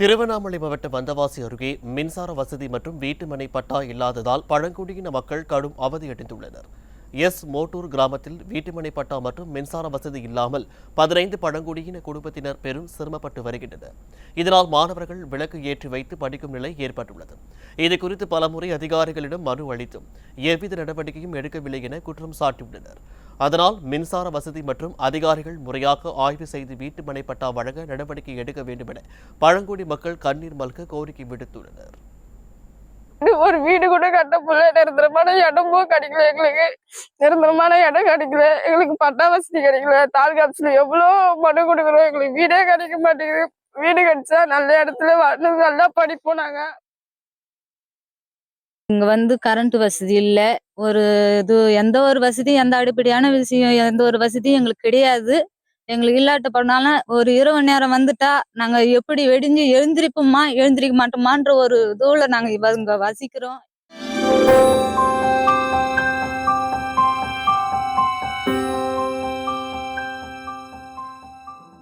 திருவண்ணாமலை மாவட்டம் வந்தவாசி அருகே மின்சார வசதி மற்றும் வீட்டுமனை பட்டா இல்லாததால் பழங்குடியின மக்கள் கடும் அவதியடைந்துள்ளனர். மோட்டூர் கிராமத்தில் வீட்டுமனை பட்டா மற்றும் மின்சார வசதி இல்லாமல் 15 பழங்குடியின குடும்பத்தினர் பெரும் சிரமப்பட்டு வருகின்றனர். இதனால் மாணவர்கள் விளக்கு ஏற்றி வைத்து படிக்கும் நிலை ஏற்பட்டுள்ளது. இதுகுறித்து பலமுறை அதிகாரிகளிடம் மனு அளித்தும் எவ்வித நடவடிக்கையும் எடுக்கவில்லை என குற்றம் சாட்டியுள்ளனர். அதனால் மின்சார வசதி மற்றும் அதிகாரிகள் முறையாக ஆய்வு செய்து வீட்டுமனை பட்டா வழங்க நடவடிக்கை எடுக்க வேண்டும் என பழங்குடி மக்கள் கண்ணீர் மல்க கோரிக்கை விடுத்துள்ளனர். ஒரு வீடு கூட கட்ட முடியல. நிரந்தரமான இடமும் கிடைக்கல. எங்களுக்கு நிரந்தரமான இடம் கிடைக்கல. எங்களுக்கு பட்டா வசதி கிடைக்கல. தாலுகா ஆபீஸ்ல எவ்வளவு மனு கொடுக்குறோம். எங்களுக்கு வீடே கிடைக்க மாட்டேங்குது. வீடு கிடைச்சா நல்ல இடத்துல நல்லா படிப்போம். நாங்க இங்க கரண்ட் வசதி இல்ல. எந்த ஒரு வசதியும், எந்த அடிப்படையான விஷயம், எந்த ஒரு வசதியும் எங்களுக்கு கிடையாது. எங்களுக்கு இல்லாட்ட பண்ணாலும் ஒரு இரவு நேரம் வந்துட்டா நாங்க எப்படி வெடிஞ்சு எழுந்திருப்போமா எழுந்திருக்க மாட்டோமான்ற ஒரு இதுல நாங்க இங்க வசிக்கிறோம்.